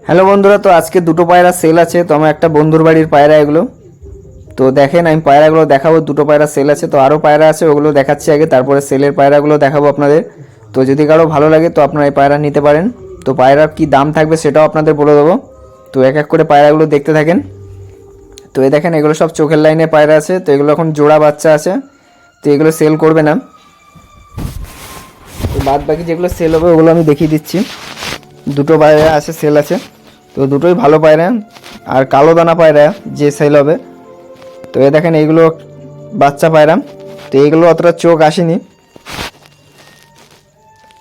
Hello বন্ধুরা, তো আজকে দুটো পায়রা সেল আছে। তো আমার একটা বন্ধুর বাড়ির পায়রা এগুলো। তো দেখেন, আমি পায়রাগুলো দেখাবো। দুটো পায়রা সেল আছে, তো আরও পায়রা আছে, ওগুলো দেখাচ্ছি আগে, তারপরে সেলের পায়রাগুলো দেখাবো আপনাদের। তো যদি কারো ভালো লাগে তো আপনারা এই পায়রা নিতে পারেন। তো পায়রার কী দাম থাকবে সেটাও আপনাদের বলে দেবো। তো এক এক করে পায়রাগুলো দেখতে থাকেন। তো এই দেখেন, এগুলো সব চোখের লাইনে পায়রা আছে। তো এগুলো এখন জোড়া বাচ্চা আছে, তো এগুলো সেল করবে না। তো বাদ বাকি যেগুলো সেল হবে ওগুলো আমি দেখিয়ে দিচ্ছি। দুটো পায়রা আছে, সেল আছে। তো দুটোই ভালো পায়রা, আর কালো দানা পায়রা যে সেল হবে। তো এ দেখেন, এইগুলো বাচ্চা পায়রা। তো এইগুলো অতটা চোখ আসেনি।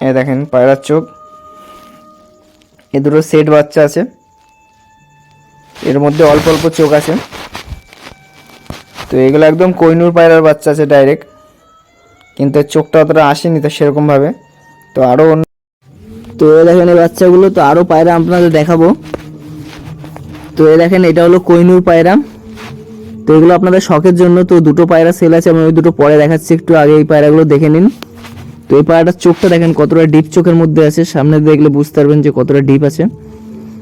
এ দেখেন পায়রার চোখ। এ দুটো সেট বাচ্চা আছে, এর মধ্যে অল্প অল্প চোখ আছে। তো এগুলো একদম কোহিনূর পায়রার বাচ্চা আছে ডাইরেক্ট, কিন্তু এর চোখটা অতটা আসেনি তো সেরকমভাবে। তো আরও তো এ দেখেন এই বাচ্চাগুলো। তো আরও পায়রা আপনাদের দেখাবো। তো এ দেখেন, এটা হলো কোহিনূর পায়রা। তো এগুলো আপনাদের শখের জন্য। তো দুটো পায়রা সেল আছে, আমি ওই দুটো পরে দেখাচ্ছি, একটু আগে এই পায়রাগুলো দেখে নিন। তো এই পায়রাটার চোখটা দেখেন কতটা ডিপ চোখের মধ্যে আছে, সামনে দেখলে বুঝতে পারবেন যে কতটা ডিপ আছে।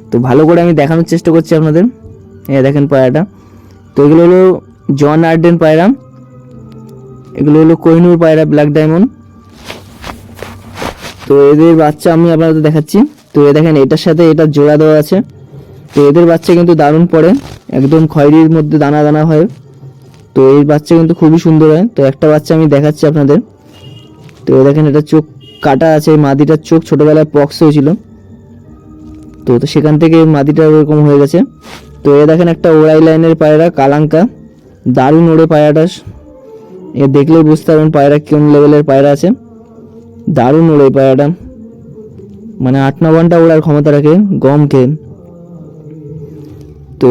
তো ভালো করে আমি দেখানোর চেষ্টা করছি আপনাদের। এই দেখেন পায়রাটা। তো এগুলো হলো জন আর্ডেন পায়রা, এগুলো হলো কোহিনূর পায়রা ব্ল্যাক ডায়মন্ড। তো এদের বাচ্চা আমি আপনাদের দেখাচ্ছি। তো এ দেখেন, এটার সাথে এটা জোড়া দেওয়া আছে। তো এদের বাচ্চা কিন্তু দারুণ পড়ে, একদম খয়েরির মধ্যে দানা দানা হয়। তো এই বাচ্চা কিন্তু খুবই সুন্দর হয়। তো একটা বাচ্চা আমি দেখাচ্ছি আপনাদের। তো দেখেন, এটা চোখ কাটা আছে, মাদিটার চোখ ছোটোবেলায় পক্স হয়েছিল, তো সেখান থেকে মাদিটা ওরকম হয়ে গেছে। তো এ দেখেন, একটা ওড়াই লাইনের পায়রা কালাঙ্কা, দারুণ ওড়ে পায়রাটা। এ দেখলেই বুঝতে পারবেন পায়রা কোন লেভেলের পায়রা আছে। দারুণ ওড়ে পায়রাটা, মানে 8-9 ঘন্টা ওড়ার ক্ষমতা রাখে গম খেয়ে। তো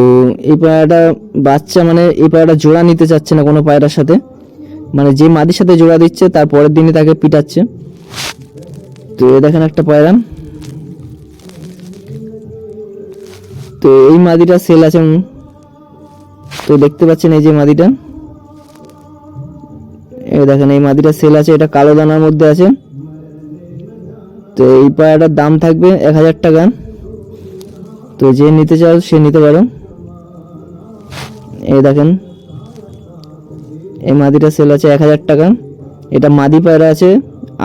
এই পায়রাটা বাচ্চা, মানে এই পায়রাটা জোড়া নিতে চাচ্ছে না কোনো পায়রার সাথে, মানে যে মাদির সাথে জোড়া দিচ্ছে তার পরের দিনই তাকে পিটাচ্ছে। তো এ দেখেন একটা পায়রা। তো এই মাদিটা সেল আছে। তো দেখতে পাচ্ছেন এই যে মাদিটা, এই দেখেন এই মাদিটা সেল আছে, এটা কালো দানার মধ্যে আছে। তো এই পায়রাটার দাম থাকবে 1000 টাকা। তো যে নিতে চাও সে নিতে পারো। এই দেখেন, এই মাদিটা সেল আছে 1000 টাকা। এটা মাদি পায়রা আছে,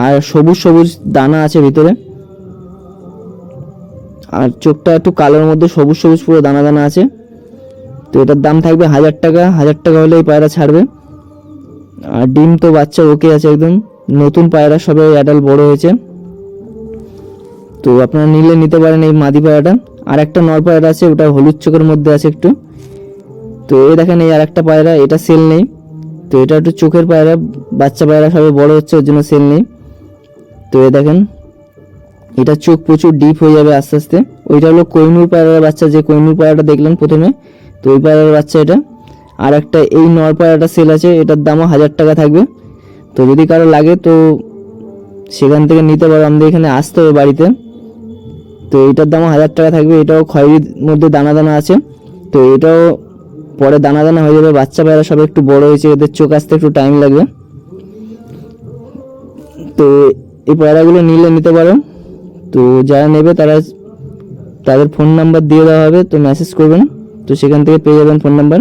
আর সবুজ সবুজ দানা আছে ভিতরে, আর চোখটা একটু কালোর মধ্যে সবুজ সবুজ পুরো দানা দানা আছে। তো এটার দাম থাকবে 1000 টাকা। 1000 টাকা হলে এই পায়রা ছাড়বে। আর ডিম তো বাচ্চা ওকে আছে, একদম নতুন পায়রা, সবে অ্যাডাল্ট বড় হয়েছে। তো আপনারা নিলে নিতে পারেন এই মাদি পায়রাটা। আর একটা নর পায়রা আছে, ওটা হলুদ চোখের মধ্যে আছে একটু। তো এই দেখেন, এই আর একটা পায়রা, এটা সেল নেই। তো এটা একটু চোখের পায়রা, বাচ্চা পায়রা সবে বড় হচ্ছে, ওর জন্য সেল নেই। তো এই দেখেন, এটা চোখ প্রচুর ডিপ হয়ে যাবে আস্তে আস্তে। ওইটা হলো কোহিনূর পায়রার বাচ্চা, যে কোহিনূর পায়রাটা দেখলেন প্রথমে, তো ওই পায়রার বাচ্চা এটা। আর একটা এই নর পায়রাটা সেল আছে, এটার দামও 1000 টাকা থাকবে। তো যদি কারো লাগে তো সেখান থেকে নিতে পারো, আমাদের এখানে আসতে হবে বাড়িতে। তো এটার দামও 1000 টাকা থাকবে। এটাও খয়েরির মধ্যে দানা দানা আছে। তো এটাও পরে দানা দানা হয়ে যাবে। বাচ্চা পায়রা সব একটু বড় হয়েছে, এদের চোখ আসতে একটু টাইম লাগবে। তো এই পায়রাগুলো নিলে নিতে পারো। তো যারা নেবে তারা, তাদের ফোন নাম্বার দিয়ে দেওয়া হবে, তো মেসেজ করবেন, তো সেখান থেকে পেয়ে যাবেন ফোন নাম্বার।